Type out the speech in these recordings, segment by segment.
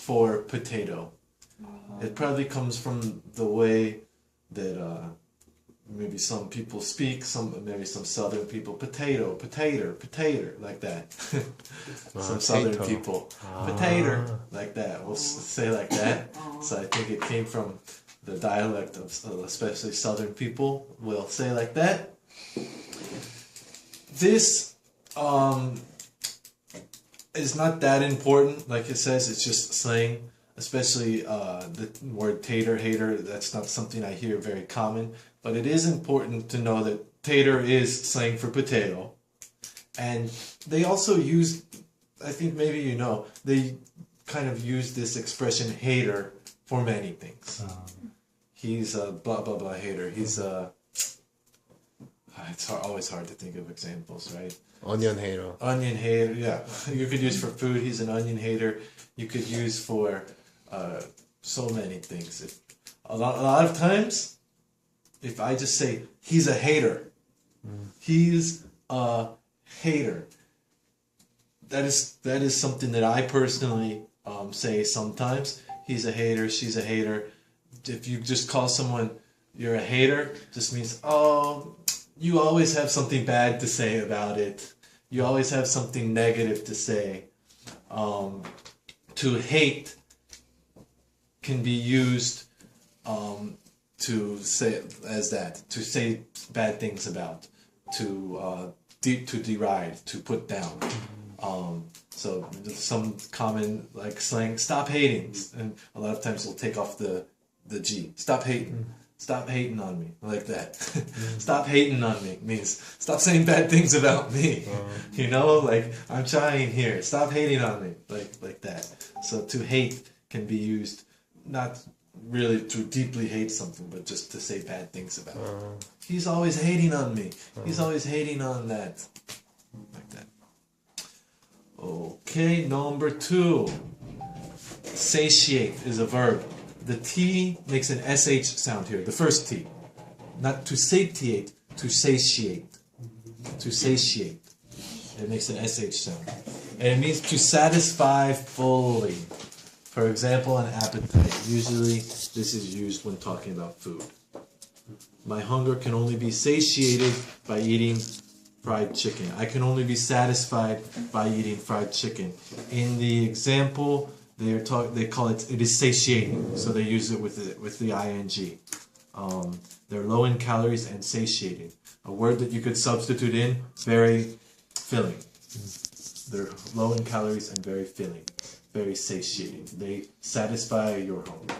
for potato. It probably comes from the way that maybe some people speak, maybe some southern people, potato, like that. Some southern people, potato, like that. We'll say like that. So I think it came from the dialect of especially southern people will say like that. This is not that important, like it says, it's just slang. Especially the word tater, hater, that's not something I hear very common. But it is important to know that tater is slang for potato. And they also use, I think maybe you know, they kind of use this expression hater for many things. He's a blah blah blah hater. He's a... It's always hard to think of examples, right? Onion hater. Onion hater, yeah. You could use for food, he's an onion hater. You could use for so many things. A lot of times, if I just say, he's a hater, he's a hater, that is something that I personally say sometimes. He's a hater, she's a hater. If you just call someone, you're a hater, just means, oh, you always have something bad to say about it. You always have something negative to say. To hate can be used to say as that, to say bad things about, to deride, to put down. So some common like slang, stop hating, and a lot of times we'll take off the G. Stop hating. Stop hating on me, like that. Stop hating on me means stop saying bad things about me. You know, like I'm trying here. Stop hating on me, like that. So to hate can be used not really to deeply hate something, but just to say bad things about it. He's always hating on me. He's always hating on that, like that. Okay, number 2. Satiate is a verb. The T makes an SH sound here, the first T. Not to satiate, to satiate. To satiate. It makes an SH sound. And it means to satisfy fully. For example, an appetite. Usually this is used when talking about food. My hunger can only be satiated by eating fried chicken. I can only be satisfied by eating fried chicken. In the example, they call it is satiating, so they use it with the ing. They're low in calories and satiating. A word that you could substitute in, very filling. They're low in calories and very filling, very satiating. They satisfy your hunger.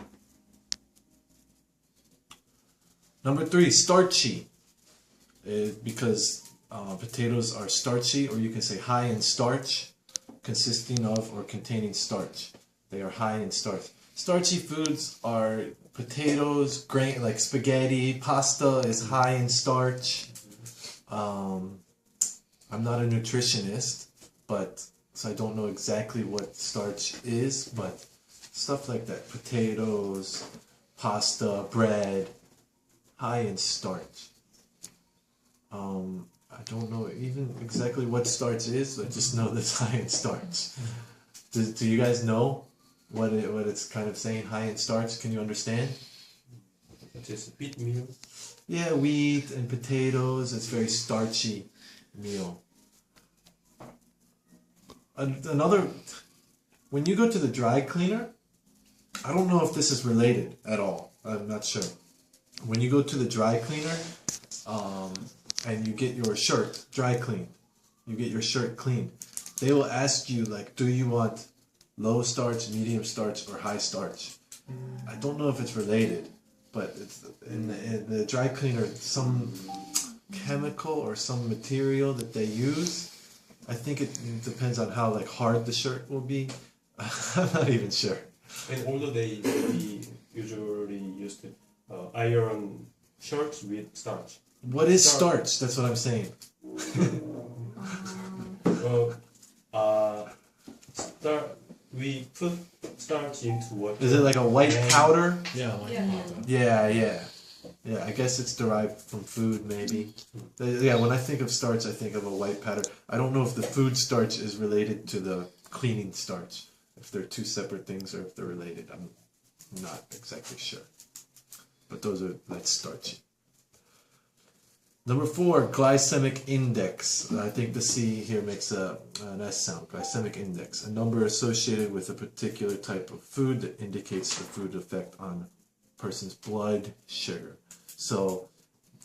Number 3, starchy. Because potatoes are starchy, or you can say high in starch, consisting of or containing starch. They are high in starch. Starchy foods are potatoes, grain like spaghetti, pasta is high in starch. I'm not a nutritionist, so I don't know exactly what starch is, but stuff like that. Potatoes, pasta, bread, high in starch. I don't know even exactly what starch is. I just know that it's high in starch. Do you guys know what it's kind of saying? High in starch. Can you understand? Just wheat meal. Yeah, wheat and potatoes. It's very starchy meal. Another, when you go to the dry cleaner, I don't know if this is related at all. I'm not sure. When you go to the dry cleaner, and you get your shirt dry cleaned, you get your shirt cleaned, they will ask you, like, do you want low starch, medium starch, or high starch? I don't know if it's related, but it's in the dry cleaner, some chemical or some material that they use. I think it depends on how like hard the shirt will be. I'm not even sure. And although they usually used to iron shirts with starch. What is starch? That's what I'm saying. We put starch into water. Is it like a white powder? Yeah, like powder. Yeah, I guess it's derived from food, maybe. Yeah, when I think of starch, I think of a white powder. I don't know if the food starch is related to the cleaning starch. If they're two separate things or if they're related, I'm not exactly sure. But those are, let's start you. Number 4, glycemic index. I think the C here makes an S sound. Glycemic index, a number associated with a particular type of food that indicates the food effect on a person's blood sugar. So,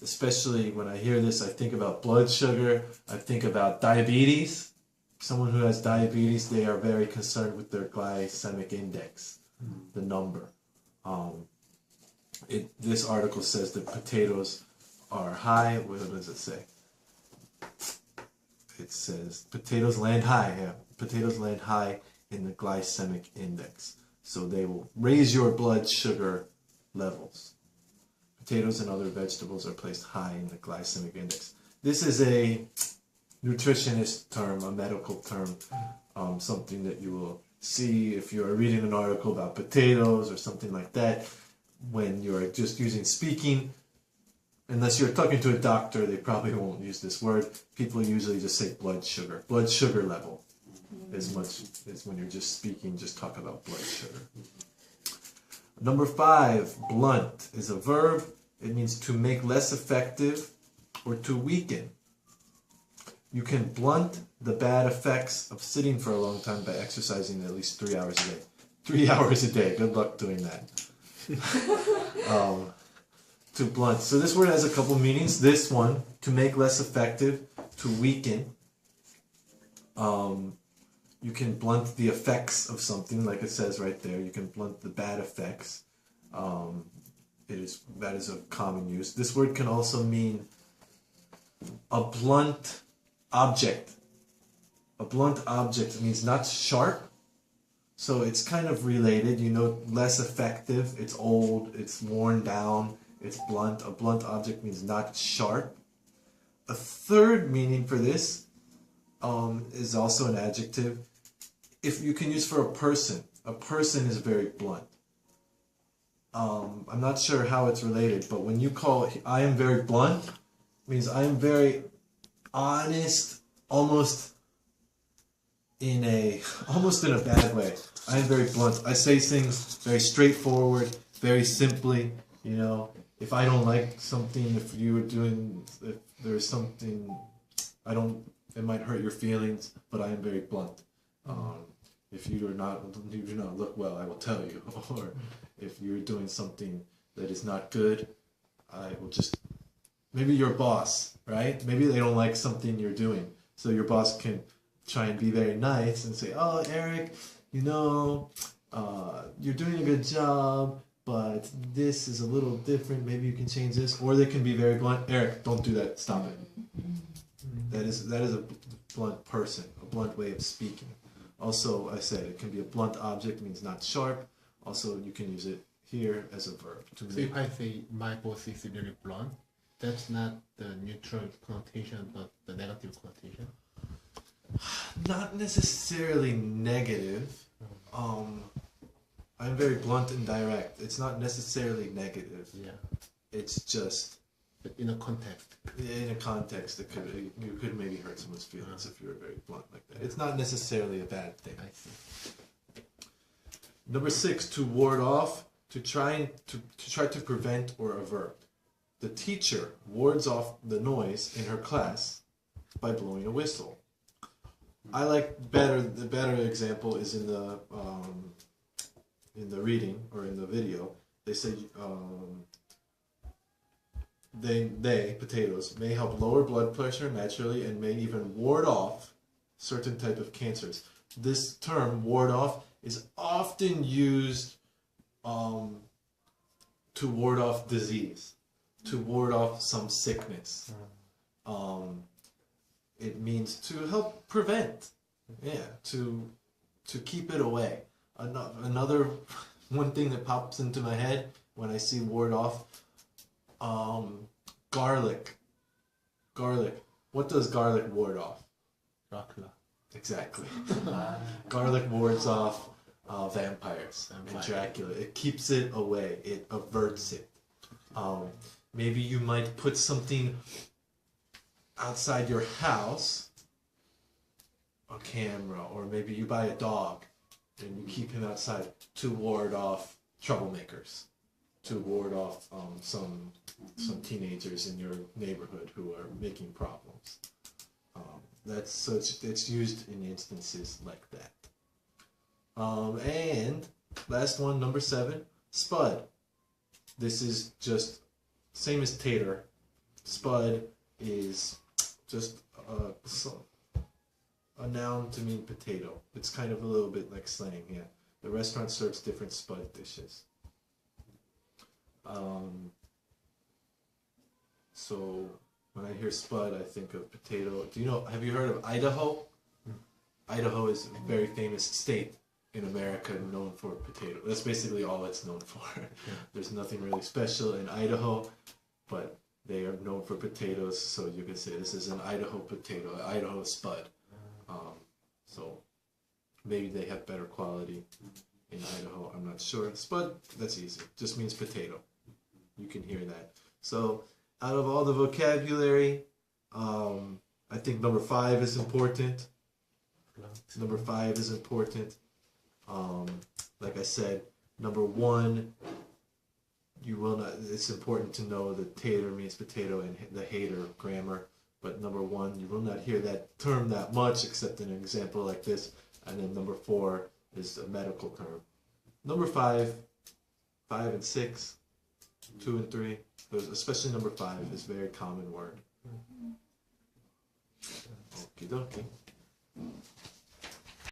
especially when I hear this, I think about blood sugar. I think about diabetes. Someone who has diabetes, they are very concerned with their glycemic index, the number. This article says that potatoes are high. What does it say? It says potatoes land high. Yeah, potatoes land high in the glycemic index. So they will raise your blood sugar levels. Potatoes and other vegetables are placed high in the glycemic index. This is a nutritionist term, a medical term, something that you will see if you're reading an article about potatoes or something like that. When you're just using speaking, unless you're talking to a doctor, they probably won't use this word. People usually just say blood sugar level, as much as when you're just speaking, just talk about blood sugar. Number 5, blunt is a verb. It means to make less effective or to weaken. You can blunt the bad effects of sitting for a long time by exercising at least 3 hours a day. 3 hours a day. Good luck doing that. To blunt. So this word has a couple meanings. This one, to make less effective, to weaken. You can blunt the effects of something, like it says right there. You can blunt the bad effects. That is a common use. This word can also mean a blunt object. A blunt object means not sharp. So it's kind of related, less effective. It's old, it's worn down, it's blunt. A blunt object means not sharp. A third meaning for this is also an adjective. If you can use for a person is very blunt. I'm not sure how it's related, but when you call I am very blunt, means I am very honest, almost in a bad way. I am very blunt. I say things very straightforward, very simply. If I don't like something, if there's something, it might hurt your feelings, but I am very blunt. If you do not look well, I will tell you. Or if you're doing something that is not good, I will just, maybe your boss, right? Maybe they don't like something you're doing. So your boss can try and be very nice and say, oh, Eric, you're doing a good job, but this is a little different. Maybe you can change this. Or they can be very blunt. Eric, don't do that. Stop it. That is a blunt person, a blunt way of speaking. Also, I said it can be a blunt object, means not sharp. Also, you can use it here as a verb. So if I say my boss is really blunt, that's not the neutral connotation, but the negative connotation? Not necessarily negative. I'm very blunt and direct. It's not necessarily negative. Yeah. It's just... But in a context. In a context, you could maybe hurt someone's feelings if you were very blunt like that. It's not necessarily a bad thing. I see. Number 6, to ward off, to try to prevent or avert. The teacher wards off the noise in her class by blowing a whistle. I like the better example is in the reading or in the video. They say potatoes may help lower blood pressure naturally and may even ward off certain type of cancers. This term ward off is often used to ward off disease, to ward off some sickness. It means to help prevent, to keep it away. Another one thing that pops into my head when I see ward off, garlic. What does garlic ward off? Dracula. Exactly. Garlic wards off vampires and Dracula. It keeps it away. It averts it. Maybe you might put something outside your house, a camera, or maybe you buy a dog and you keep him outside to ward off troublemakers, to ward off some teenagers in your neighborhood who are making problems. It's used in instances like that. And last one, number 7, spud. This is just same as tater. Spud is just a noun to mean potato. It's kind of a little bit like slang, yeah. The restaurant serves different spud dishes. So when I hear spud, I think of potato. Have you heard of Idaho? Idaho is a very famous state in America known for potato. That's basically all it's known for. There's nothing really special in Idaho, but they are known for potatoes, so you can say this is an Idaho potato, an Idaho spud. So maybe they have better quality in Idaho, I'm not sure. Spud, that's easy, just means potato. You can hear that. So out of all the vocabulary, I think number 5 is important. Number 5 is important. Like I said, number 1, you will not. It's important to know that tater means potato and the hater grammar. But number 1, you will not hear that term that much, except in an example like this. And then number 4 is a medical term. Number 5 and 6, 2 and 3, especially number 5 is a very common word. Okie dokie.